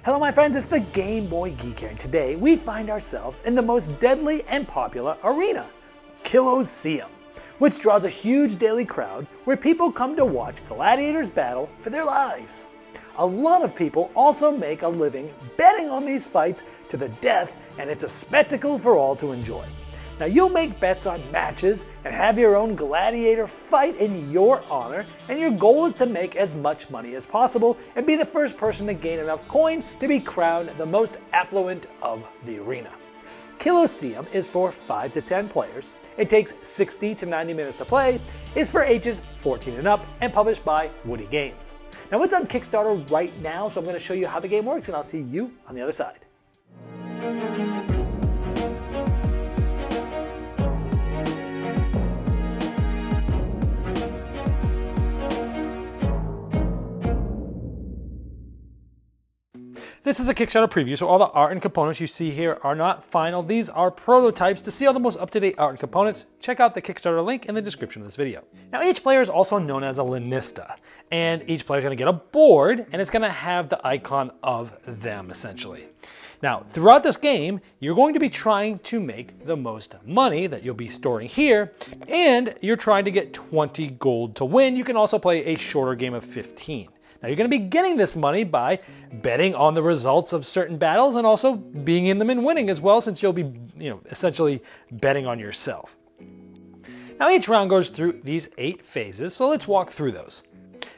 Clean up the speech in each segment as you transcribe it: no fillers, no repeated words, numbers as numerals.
Hello my friends, it's the Game Boy Geek here, and today we find ourselves in the most deadly and popular arena, Killosseum, which draws a huge daily crowd where people come to watch gladiators battle for their lives. A lot of people also make a living betting on these fights to the death, and it's a spectacle for all to enjoy. Now you'll make bets on matches and have your own gladiator fight in your honor, and your goal is to make as much money as possible and be the first person to gain enough coin to be crowned the most affluent of the arena. Killosseum is for 5 to 10 players. It takes 60 to 90 minutes to play, is for ages 14 and up, and published by Woody Games. Now it's on Kickstarter right now, so I'm going to show you how the game works, and I'll see you on the other side. This is a Kickstarter preview, so all the art and components you see here are not final. These are prototypes. To see all the most up-to-date art and components, check out the Kickstarter link in the description of this video. Now each player is also known as a lanista, and each player is going to get a board, and it's going to have the icon of them, essentially. Now, throughout this game, you're going to be trying to make the most money that you'll be storing here, and you're trying to get 20 gold to win. You can also play a shorter game of 15. Now you're going to be getting this money by betting on the results of certain battles and also being in them and winning as well, since you'll be, essentially betting on yourself. Now each round goes through these 8 phases, so let's walk through those.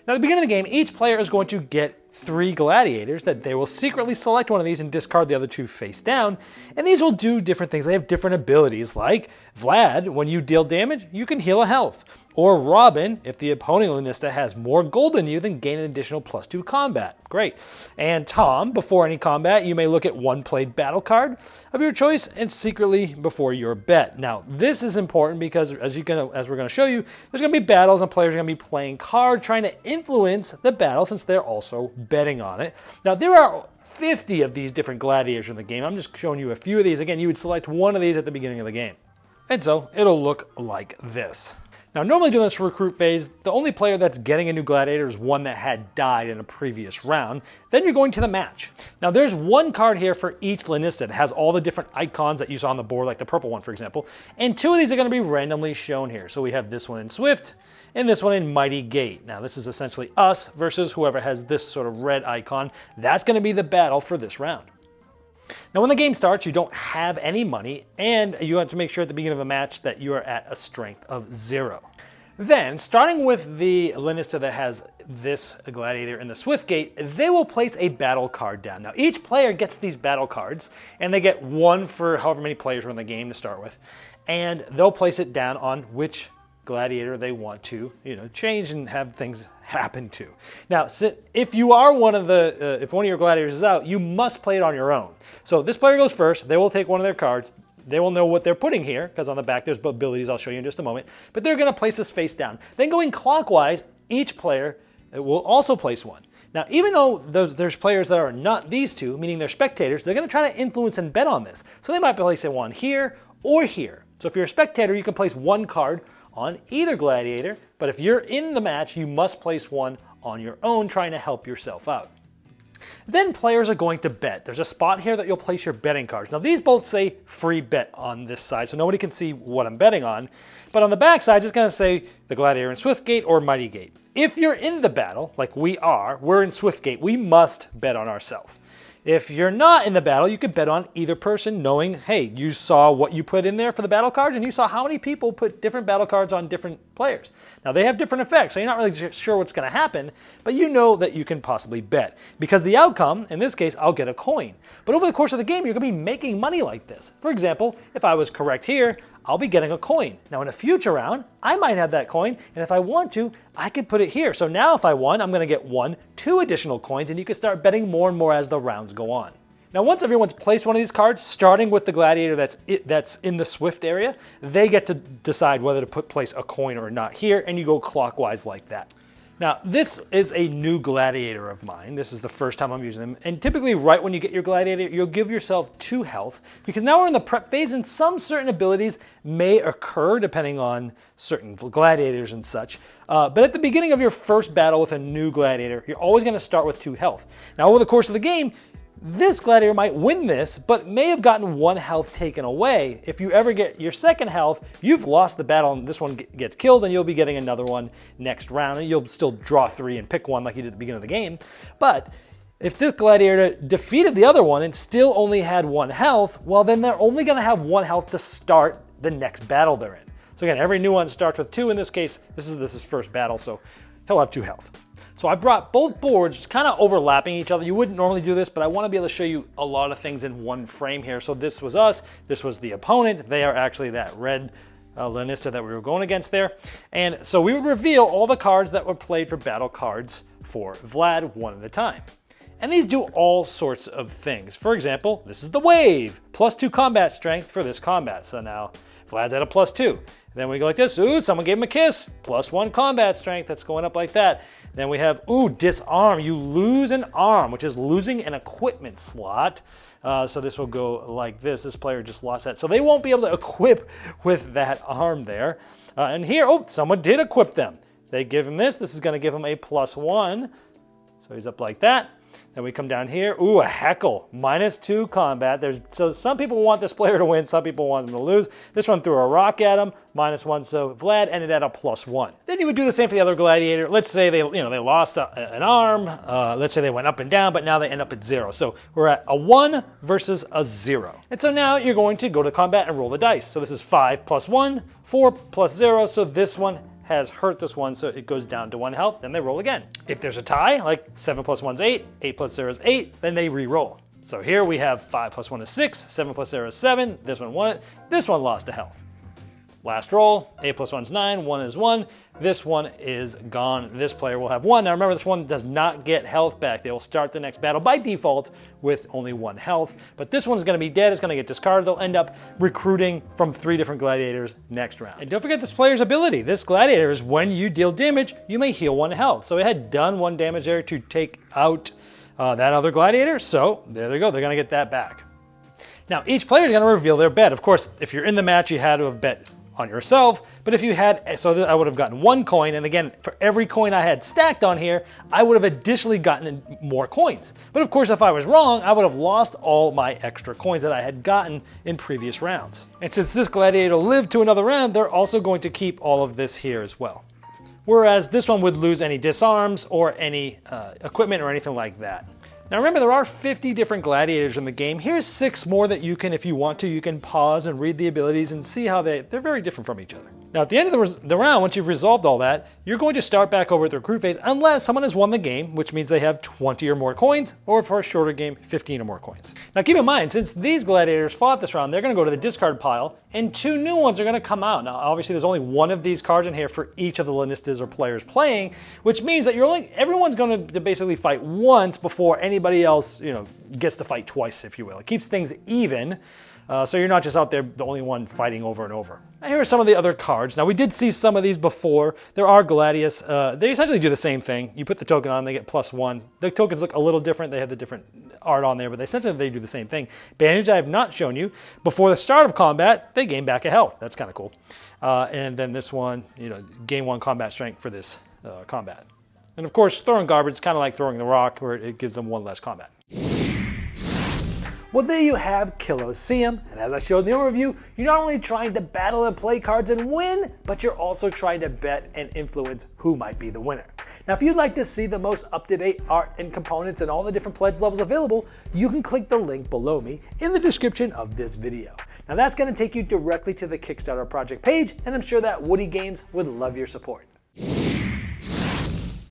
Now at the beginning of the game, each player is going to get 3 gladiators that they will secretly select one of these and discard the other 2 face down, and these will do different things. They have different abilities, like Vlad, when you deal damage, you can heal a health. Or Robin, if the opponent lanista has more gold than you, then gain an additional +2 combat. Great. And Tom, before any combat, you may look at one played battle card of your choice and secretly before your bet. Now, this is important because as we're going to show you, there's going to be battles and players are going to be playing cards trying to influence the battle since they're also betting on it. Now, there are 50 of these different gladiators in the game. I'm just showing you a few of these. Again, you would select one of these at the beginning of the game. And so it'll look like this. Now, normally during this recruit phase, the only player that's getting a new gladiator is one that had died in a previous round. Then you're going to the match. Now, there's one card here for each lanista that has all the different icons that you saw on the board, like the purple one, for example. And 2 of these are going to be randomly shown here. So we have this one in Swift and this one in Mighty Gate. Now, this is essentially us versus whoever has this sort of red icon. That's going to be the battle for this round. Now, when the game starts, you don't have any money, and you have to make sure at the beginning of a match that you are at a strength of 0. Then, starting with the lanista that has this gladiator in the Swift Gate, they will place a battle card down. Now, each player gets these battle cards, and they get 1 for however many players are in the game to start with, and they'll place it down on which gladiator they want to, change and have things happen to. Now, if you are if one of your gladiators is out, you must play it on your own. So this player goes first. They will take one of their cards. They will know what they're putting here, because on the back there's abilities I'll show you in just a moment. But they're going to place this face down. Then going clockwise, each player will also place one. Now, even though there's players that are not these 2, meaning they're spectators, they're going to try to influence and bet on this. So they might place one here or here. So if you're a spectator, you can place 1 card on either gladiator, but if you're in the match, you must place one on your own, trying to help yourself out. Then players are going to bet. There's a spot here that you'll place your betting cards. Now these both say free bet on this side, so nobody can see what I'm betting on. But on the back side, it's going to say the gladiator in Swift Gate or Mighty Gate. If you're in the battle, like we're in Swift Gate, we must bet on ourselves. If you're not in the battle, you could bet on either person, knowing, hey, you saw what you put in there for the battle cards, and you saw how many people put different battle cards on different players. Now, they have different effects, so you're not really sure what's going to happen, but you know that you can possibly bet. Because the outcome, in this case, I'll get a coin. But over the course of the game, you're going to be making money like this. For example, if I was correct here, I'll be getting a coin. Now in a future round, I might have that coin, and if I want to, I could put it here. So now if I won, I'm going to get 2 additional coins, and you can start betting more and more as the rounds go on. Now once everyone's placed one of these cards, starting with the gladiator that's in the Swift area, they get to decide whether to place a coin or not here, and you go clockwise like that. Now, this is a new gladiator of mine. This is the first time I'm using them. And typically, right when you get your gladiator, you'll give yourself 2 health, because now we're in the prep phase, and some certain abilities may occur depending on certain gladiators and such. But at the beginning of your first battle with a new gladiator, you're always going to start with 2 health. Now, over the course of the game, This gladiator might win this, but may have gotten 1 health taken away. If you ever get your 2nd health, you've lost the battle and this one gets killed, and you'll be getting another one next round, and you'll still draw 3 and pick one like you did at the beginning of the game. But if this gladiator defeated the other one and still only had 1 health, well, then they're only going to have 1 health to start the next battle they're in. So again, every new one starts with 2. In this case, this is his first battle, so he'll have 2 health. So I brought both boards kind of overlapping each other. You wouldn't normally do this, but I want to be able to show you a lot of things in one frame here. So this was us, this was the opponent. They are actually that red Lanista that we were going against there. And so we would reveal all the cards that were played for battle cards for Vlad one at a time. And these do all sorts of things. For example, this is the wave, +2 combat strength for this combat. So now Vlad's at a +2. Then we go like this, ooh, someone gave him a kiss, +1 combat strength, that's going up like that. Then we have, ooh, disarm, you lose an arm, which is losing an equipment slot. So this will go like this player just lost that. So they won't be able to equip with that arm there. And here, oh, someone did equip them. They give him this is gonna give him a +1. So he's up like that. Then we come down here, ooh, a heckle, -2 combat. So some people want this player to win, some people want them to lose. This one threw a rock at him, -1, so Vlad ended at a +1. Then you would do the same for the other gladiator. Let's say they lost an arm. Let's say they went up and down, but now they end up at 0. So we're at a 1 versus a 0. And so now you're going to go to combat and roll the dice. So this is 5 + 1, 4 + 0, so this one has hurt this one, so it goes down to 1 health, then they roll again. If there's a tie, like 7 + 1 is 8, 8 + 0 is 8, then they re-roll. So here we have 5 + 1 is 6, 7 + 0 is 7, this one won, this one lost a health. Last roll, 8 + 1 is 9, 1 is 1, this one is gone. This player will have 1. Now remember, this one does not get health back. They will start the next battle by default with only 1 health, but this one is going to be dead. It's going to get discarded. They'll end up recruiting from 3 different gladiators next round. And don't forget this player's ability. This gladiator is when you deal damage, you may heal 1 health. So it had done 1 damage there to take out that other gladiator, so there they go. They're going to get that back. Now each player is going to reveal their bet. Of course, if you're in the match, you had to have bet on yourself, but if you had, so I would have gotten 1 coin, and again, for every coin I had stacked on here, I would have additionally gotten more coins. But of course, if I was wrong, I would have lost all my extra coins that I had gotten in previous rounds. And since this gladiator lived to another round, they're also going to keep all of this here as well. Whereas this one would lose any disarms or any equipment or anything like that. Now remember, there are 50 different gladiators in the game. Here's 6 more that you can, if you want to, you can pause and read the abilities and see how they're very different from each other. Now at the end of the round, once you've resolved all that, you're going to start back over at the recruit phase unless someone has won the game, which means they have 20 or more coins, or for a shorter game, 15 or more coins. Now keep in mind, since these gladiators fought this round, they're going to go to the discard pile, and 2 new ones are going to come out. Now obviously there's only 1 of these cards in here for each of the Lanistas or players playing, which means that everyone's going to basically fight once before anybody else, gets to fight twice, if you will. It keeps things even. So you're not just out there the only one fighting over and over. Now here are some of the other cards. Now we did see some of these before. There are Gladius. They essentially do the same thing. You put the token on, they get +1. The tokens look a little different. They have the different art on there, but essentially they do the same thing. Bandage I have not shown you. Before the start of combat, they gain back a health. That's kind of cool. And then this one, gain 1 combat strength for this combat. And of course, throwing garbage is kind of like throwing the rock, where it gives them 1 less combat. Well, there you have Killosseum, and as I showed in the overview, you're not only trying to battle and play cards and win, but you're also trying to bet and influence who might be the winner. Now, if you'd like to see the most up-to-date art and components and all the different pledge levels available, you can click the link below me in the description of this video. Now, that's going to take you directly to the Kickstarter project page, and I'm sure that Woody Games would love your support.